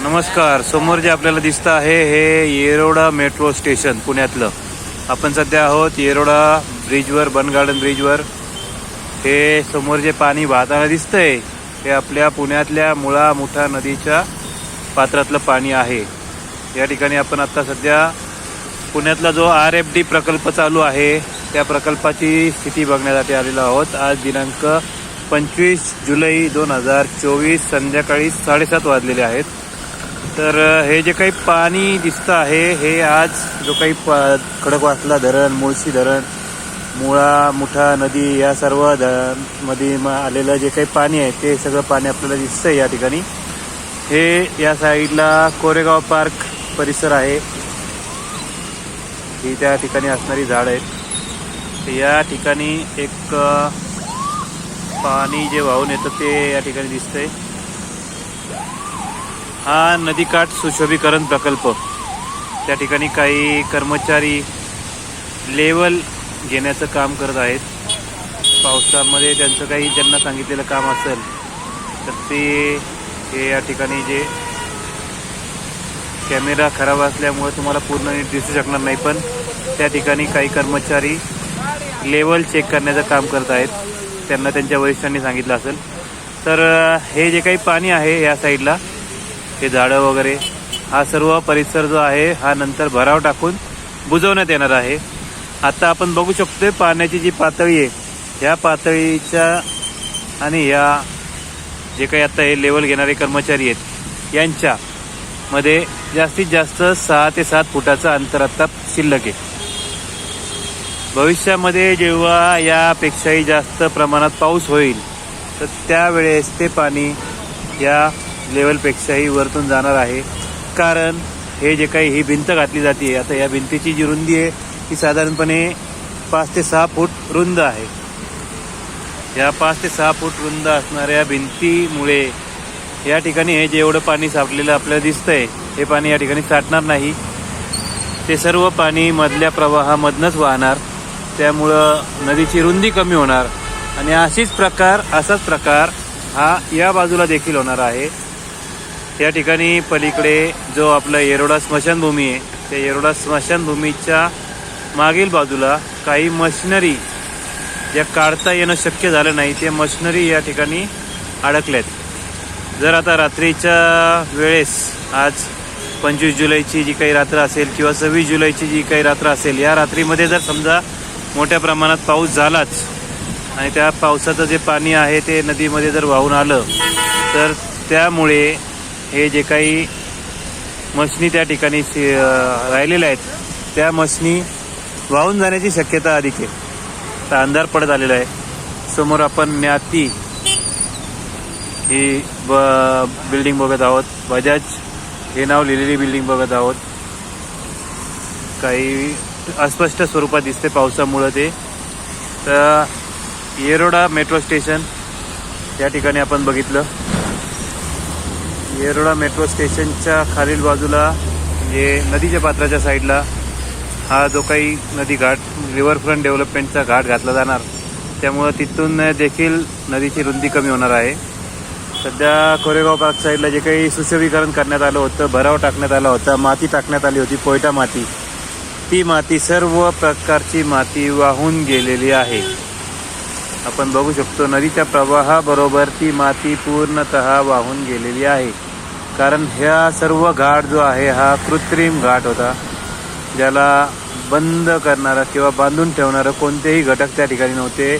नमस्कार. समोर जे आपल्याला दिसतं आहे हे येरोडा मेट्रो स्टेशन पुण्यातलं. आपण सध्या आहोत येरोडा ब्रिजवर, बन गार्डन ब्रिजवर. हे समोर जे पाणी वाहताना दिसतंय हे आपल्या पुण्यातल्या मुळा मुठा नदीच्या पात्रातलं पाणी आहे. या ठिकाणी आपण आता सध्या पुण्यातला जो RFD प्रकल्प चालू आहे त्या प्रकल्पाची स्थिती बघण्यासाठी आलेलो आहोत. आज दिनांक 25 जुलै 2024 संध्याकाळी 7:30 वाजलेले आहेत. तर हे जे काही पाणी दिसतं आहे हे आज जो काही खडकवासला धरण, मुळशी धरण, मुळा मुठा नदी या सर्व मध्ये आलेलं जे काही पाणी आहे ते सगळं पाणी आपल्याला दिसतंय या ठिकाणी. हे या साईडला कोरेगाव पार्क परिसर आहे. ही त्या ठिकाणी असणारी झाडं आहेत. या ठिकाणी एक पाणी जे वाहून येतं ते या ठिकाणी दिसतंय. हा नदीकाठ सुशोभीकरण प्रकल्प. त्या ठिकाणी काही कर्मचारी लेवल घेण्याचं काम करत आहेत. पावसामध्ये त्यांचं काही ज्यांना सांगितलेलं काम असेल तर ते हे या ठिकाणी जे कॅमेरा खराब असल्यामुळे तुम्हाला पूर्ण नीट दिसू शकणार नाही, पण त्या ठिकाणी काही कर्मचारी लेवल चेक करण्याचं काम करत आहेत. त्यांना त्यांच्या वरिष्ठांनी सांगितलं असेल. तर हे जे काही पाणी आहे या साईडला, हे झाडं वगैरे, हा सर्व परिसर जो आहे हा नंतर भराव टाकून बुजवण्यात येणार आहे. आता आपण बघू शकतोय पाण्याची जी पातळी आहे ह्या पातळीच्या आणि ह्या जे काही आता हे लेवल घेणारे कर्मचारी आहेत यांच्यामध्ये जास्तीत जास्त 6 ते 7 फुटाचं अंतर आता शिल्लक आहे. भविष्यामध्ये जेव्हा यापेक्षाही जास्त प्रमाणात पाऊस होईल तर त्यावेळेस ते पाणी या लेवलपेक्षाही वरतून जाणार आहे. कारण हे जे काही ही भिंत घातली जाते, आता या भिंतीची जी रुंदी आहे ती साधारणपणे 5 ते 6 फूट रुंद आहे. या 5 ते 6 फूट रुंद असणाऱ्या भिंतीमुळे या ठिकाणी हे जेवढं पाणी साठलेलं आपल्याला दिसतंय हे पाणी या ठिकाणी साठणार नाही. ते सर्व पाणी मधल्या प्रवाहामधनंच वाहणार. त्यामुळं नदीची रुंदी कमी होणार आणि असाच प्रकार हा या बाजूला देखील होणार आहे. या ठिकाणी पलीकडे जो आपला येरोडा स्मशानभूमी आहे त्या येरोडा स्मशानभूमीच्या मागील बाजूला काही मशिनरी ज्या काढता येणं शक्य झालं नाही ते मशिनरी या ठिकाणी अडकल्यात. जर आता रात्रीच्या वेळेस आज 25 जुलैची जी काही रात्र असेल किंवा 26 जुलैची जी काही रात्र असेल, या रात्रीमध्ये जर समजा मोठ्या प्रमाणात पाऊस झालाच आणि त्या पावसाचं जे पाणी आहे ते नदीमध्ये जर वाहून आलं तर त्यामुळे हे जे काही मशनी त्या ठिकाणी राहिलेल्या आहेत त्या मशनी वाहून जाण्याची शक्यता अधिक आहे. तर अंधार पडत आलेला आहे. समोर आपण न्याती ही बिल्डिंग बघत आहोत. बजाज हे नाव लिहिलेली बिल्डिंग बघत आहोत. काही अस्पष्ट स्वरूपात दिसते पावसामुळं ते. तर येरोडा मेट्रो स्टेशन या ठिकाणी आपण बघितलं. येरोडा मेट्रो स्टेशनच्या खालील बाजूला म्हणजे नदीच्या पात्राच्या साईडला हा जो काही नदी घाट, रिव्हरफ्रंट डेव्हलपमेंटचा घाट घातला जाणार. त्यामुळं तिथून देखील नदीची रुंदी कमी होणार आहे. सध्या कोरेगाव पार्क साईडला जे काही सुशोभीकरण करण्यात आलं होतं, भराव टाकण्यात आला होता, माती टाकण्यात आली होती, पोयटा माती, ती माती सर्व प्रकारची माती वाहून गेलेली आहे. आपण बघू शकतो नदीच्या प्रवाहाबरोबर ती माती पूर्णतः वाहून गेलेली आहे. कारण ह्या सर्व घाट जो आहे हा कृत्रिम घाट होता. ज्याला बंद करणारा किंवा बांधून ठेवणारं कोणतेही घटक त्या ठिकाणी नव्हते.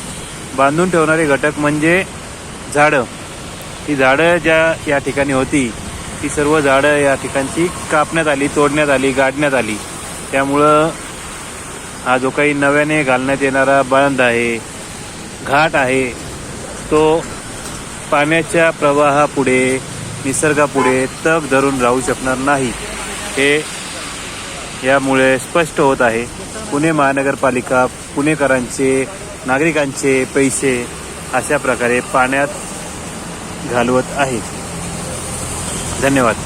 बांधून ठेवणारे घटक म्हणजे झाडं. ती झाडं ज्या या ठिकाणी होती ती सर्व झाडं या ठिकाणची कापण्यात आली, तोडण्यात आली, गाडण्यात आली. त्यामुळं हा जो काही नव्याने घालण्यात येणारा बांध आहे, घाट आहे, तो पाण्याच्या प्रवाहापुढे, निसर्गापुढे तग धरून राहू शकणार नाही. हे यामुळे स्पष्ट होत आहे. पुणे महानगरपालिका पुणेकरांचे, नागरिकांचे पैसे अशा प्रकारे पाण्यात घालवत आहे. धन्यवाद.